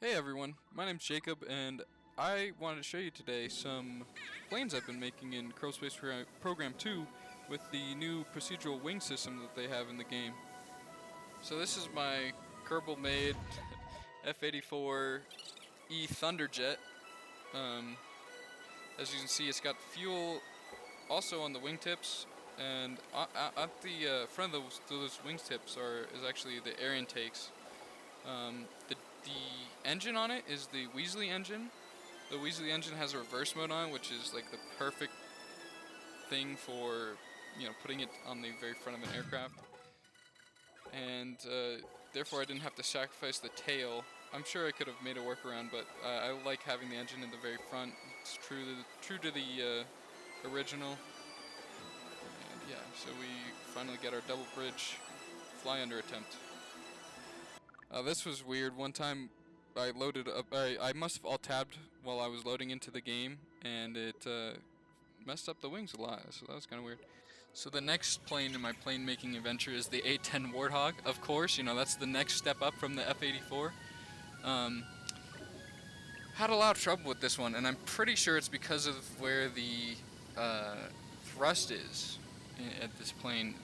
Hey everyone, my name's Jacob, and I wanted to show you today some planes I've been making in Kerbal Space Program 2 with the new procedural wing system that they have in the game. So this is my Kerbal made F-84E Thunderjet. Um, as you can see, it's got fuel also on the wingtips, and at the front of those wingtips is actually the air intakes. The engine on it is the Weasley engine. The Weasley engine has a reverse mode on it, which is like the perfect thing for putting it on the very front of an aircraft. And therefore, I didn't have to sacrifice the tail. I'm sure I could have made a workaround, but I like having the engine in the very front. It's true to the original. And yeah, so we finally get our double bridge fly under attempt. This was weird. One time I loaded up, I must have alt-tabbed while I was loading into the game, and it messed up the wings a lot, so that was kind of weird. So the next plane in my plane making adventure is the A-10 Warthog. Of course, that's the next step up from the F-84. Had a lot of trouble with this one, and I'm pretty sure it's because of where the thrust is at this plane.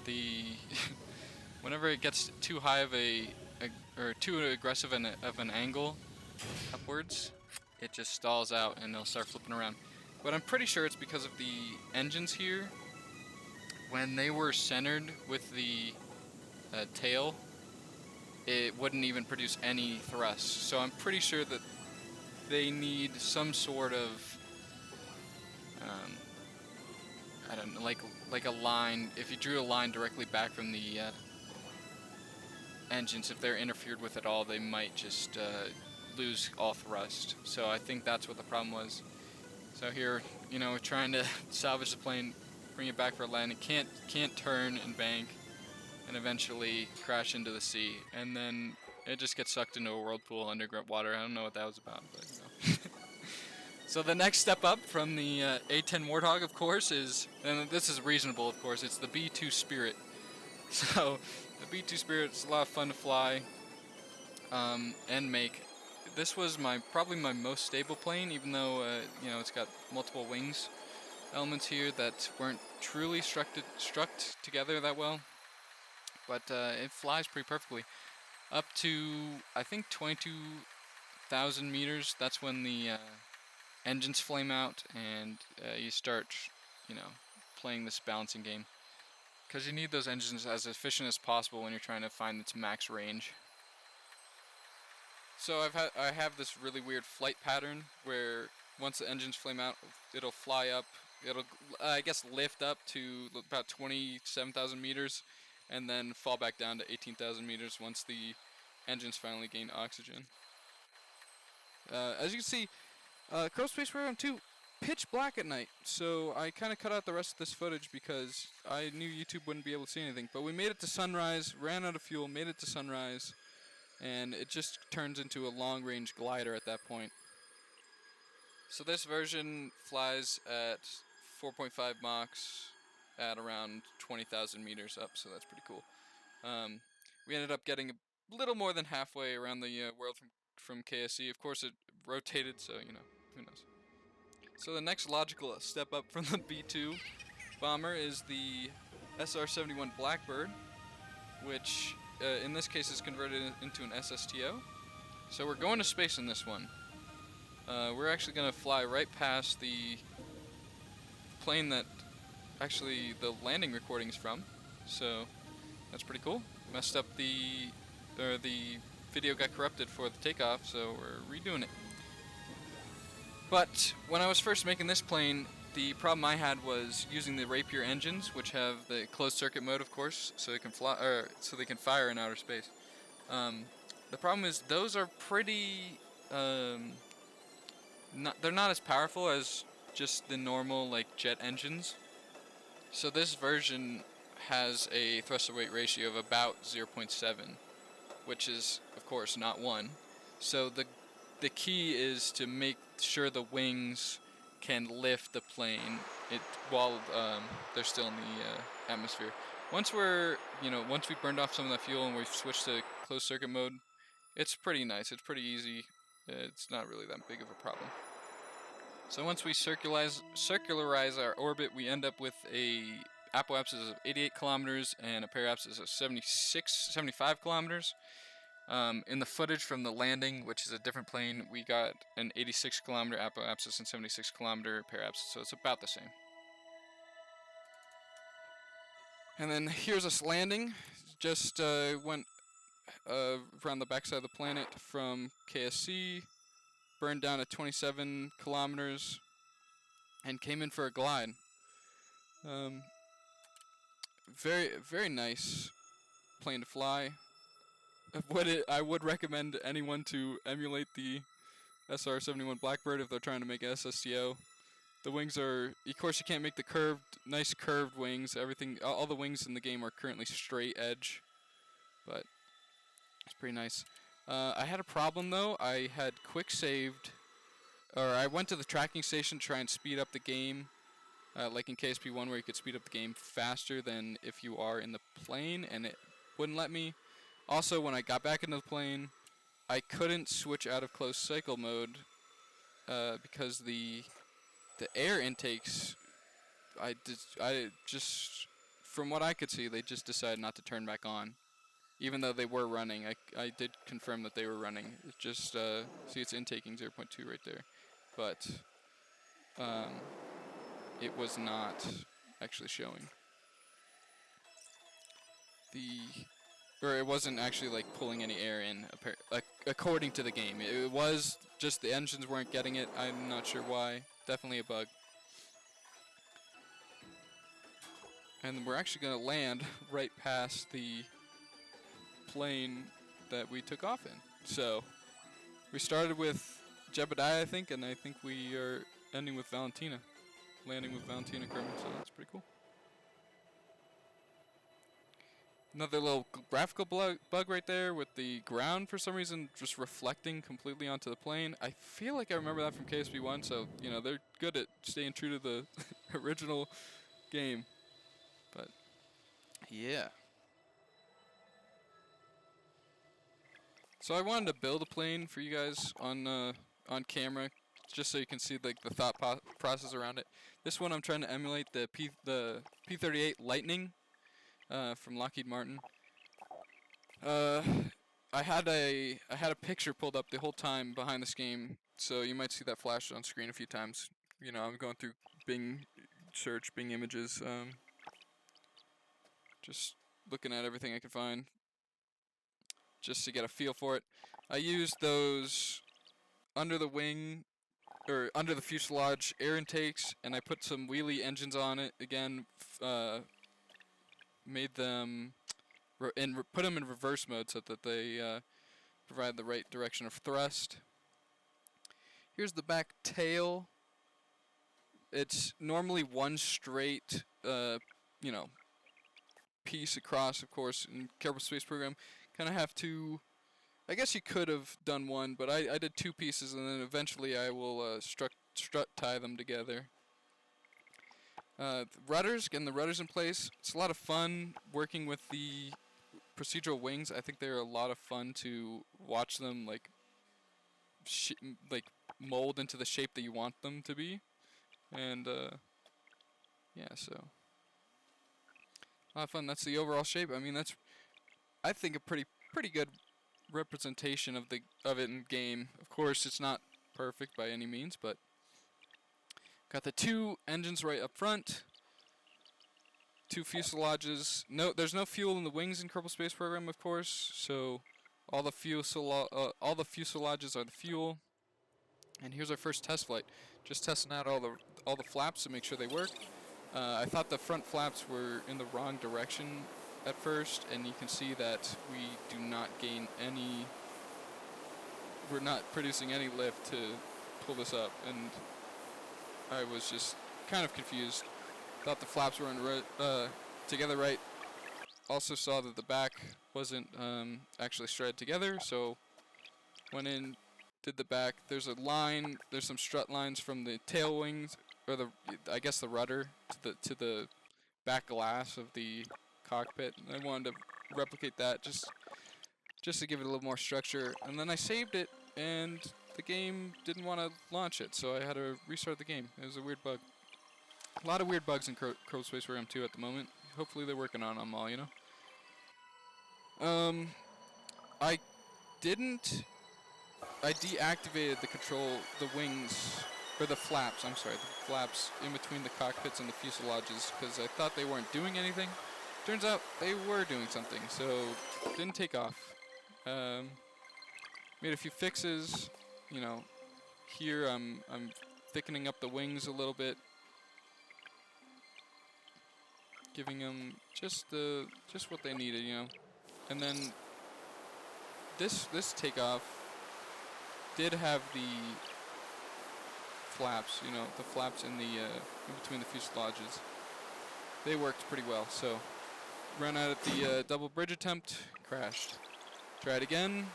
Whenever it gets too high of or too aggressive of an angle upwards, it just stalls out and it'll start flipping around. But I'm pretty sure it's because of the engines here. When they were centered with the tail, it wouldn't even produce any thrust. So I'm pretty sure that they need some sort of I don't know, like a line. If you drew a line directly back from the engines, if they're interfered with at all, they might just lose all thrust. So I think that's what the problem was. So here, we're trying to salvage the plane, bring it back for a land. It can't turn and bank, and eventually crash into the sea. And then it just gets sucked into a whirlpool underwater. I don't know what that was about, but So the next step up from the A-10 Warthog, of course, and this is reasonable, of course, it's the B-2 Spirit. So the B-2 Spirit is a lot of fun to fly and make. This was probably my most stable plane, even though it's got multiple wings elements here that weren't truly struck together that well. But it flies pretty perfectly. Up to, I think, 22,000 meters, that's when the engines flame out and you start, playing this balancing game. Because you need those engines as efficient as possible when you're trying to find its max range. So I have this really weird flight pattern where once the engines flame out, it'll fly up. It'll, I guess, lift up to about 27,000 meters, and then fall back down to 18,000 meters once the engines finally gain oxygen. As you can see, Kerbal Space Program 2, pitch black at night, so I kind of cut out the rest of this footage because I knew YouTube wouldn't be able to see anything. But we made it to sunrise, ran out of fuel, made it to sunrise, and it just turns into a long-range glider at that point. So this version flies at 4.5 Machs at around 20,000 meters up, so that's pretty cool. We ended up getting a little more than halfway around the world from KSC. Of course, it rotated, so, who knows. So the next logical step up from the B-2 bomber is the SR-71 Blackbird, which in this case is converted into an SSTO. So we're going to space in this one. We're actually going to fly right past the plane that actually the landing recording is from. So that's pretty cool. Messed up the video got corrupted for the takeoff, so we're redoing it. But when I was first making this plane, the problem I had was using the Rapier engines, which have the closed circuit mode, of course, so they can fire in outer space. The problem is those are pretty they're not as powerful as just the normal jet engines. So this version has a thrust to weight ratio of about 0.7, which is of course not 1. So the key is to make sure the wings can lift the plane while they're still in the atmosphere. Once we burned off some of the fuel and we've switched to closed circuit mode, it's pretty nice. It's pretty easy. it's not really that big of a problem. So once we circularize our orbit, we end up with a apoapsis of 88 kilometers and a periapsis of 75 kilometers. In the footage from the landing, which is a different plane, we got an 86 kilometer apoapsis and 76 kilometer periapsis, so it's about the same. And then here's us landing. Just went around the backside of the planet from KSC, burned down at 27 kilometers, and came in for a glide. Very nice plane to fly. I would recommend anyone to emulate the SR-71 Blackbird if they're trying to make SSTO. The wings are, of course, you can't make the nice curved wings. All the wings in the game are currently straight edge, but it's pretty nice. I had a problem though. I had quick saved, or I went to the tracking station to try and speed up the game, like in KSP1 where you could speed up the game faster than if you are in the plane, and it wouldn't let me. Also, when I got back into the plane, I couldn't switch out of closed cycle mode because the air intakes, I just, from what I could see, they just decided not to turn back on. Even though they were running, I did confirm that they were running. It just, see it's intaking 0.2 right there. But it was not actually showing. Or it wasn't actually like pulling any air in, like according to the game. It was just the engines weren't getting it. I'm not sure why. Definitely a bug. And we're actually going to land right past the plane that we took off in. So we started with Jebediah, I think, and I think we are ending with Valentina. Landing with Valentina Kerbal, so that's pretty cool. Another little graphical bug right there with the ground for some reason just reflecting completely onto the plane. I feel like I remember that from KSP1, so, you know, they're good at staying true to the original game. But, yeah. So I wanted to build a plane for you guys on camera, just so you can see like the thought process around it. This one I'm trying to emulate the P-38 Lightning from Lockheed Martin. I had a picture pulled up the whole time behind this game, so you might see that flash on screen a few times. You know, I'm going through Bing search, Bing images, just looking at everything I could find, just to get a feel for it. I used those under the wing, or under the fuselage air intakes, and I put some wheelie engines on it. Again, made them and put them in reverse mode so that they provide the right direction of thrust. Here's the back tail. It's normally one straight, you know, piece across. Of course, in Kerbal Space Program, kind of have to. I guess you could have done one, but I did two pieces, and then eventually I will strut tie them together. Rudders, getting the rudders in place. It's a lot of fun working with the procedural wings. I think they're a lot of fun to watch them like mold into the shape that you want them to be, and yeah, so a lot of fun. That's the overall shape. I mean, that's, I think, a pretty good representation of it in game. Of course, it's not perfect by any means, but got the two engines right up front, two fuselages. No, there's no fuel in the wings in Kerbal Space Program, of course. So all the fuselages are the fuel. And here's our first test flight. Just testing out all the flaps to make sure they work. I thought the front flaps were in the wrong direction at first, and you can see that we do not gain any. We're not producing any lift to pull this up, and I was just kind of confused. Thought the flaps were together right. Also saw that the back wasn't actually shredded together, so went in, did the back. There's a line. There's some strut lines from the tail wings, or I guess the rudder to the back glass of the cockpit. And I wanted to replicate that just to give it a little more structure. And then I saved it, and the game didn't want to launch it, so I had to restart the game. It was a weird bug. A lot of weird bugs in Kerbal Space Program 2 at the moment. Hopefully they're working on them all, you know? I didn't... I deactivated the wings, or the flaps, I'm sorry, the flaps in between the cockpits and the fuselages, because I thought they weren't doing anything. Turns out they were doing something, so didn't take off. Made a few fixes, you know. Here I'm thickening up the wings a little bit, giving them just what they needed, you know. And then this takeoff did have the flaps, you know, the flaps in between the fuselages. They worked pretty well. So ran out at the double bridge attempt, crashed. Tried again.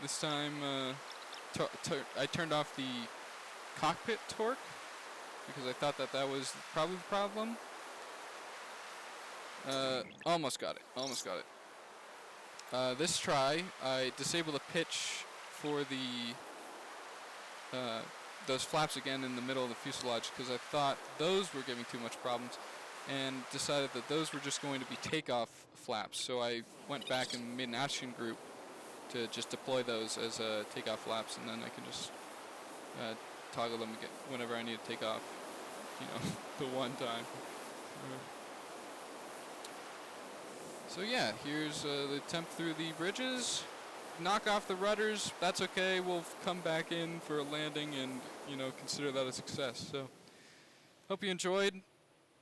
This time I turned off the cockpit torque because I thought that was probably the problem. Almost got it. This try, I disabled the pitch for those flaps again in the middle of the fuselage because I thought those were giving too much problems, and decided that those were just going to be takeoff flaps. So I went back and made an action group to just deploy those as takeoff flaps, and then I can just toggle them again whenever I need to take off, you know, the one time. So yeah, here's the attempt through the bridges. Knock off the rudders, that's okay. We'll come back in for a landing and, you know, consider that a success. So, hope you enjoyed,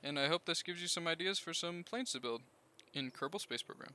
and I hope this gives you some ideas for some planes to build in Kerbal Space Program.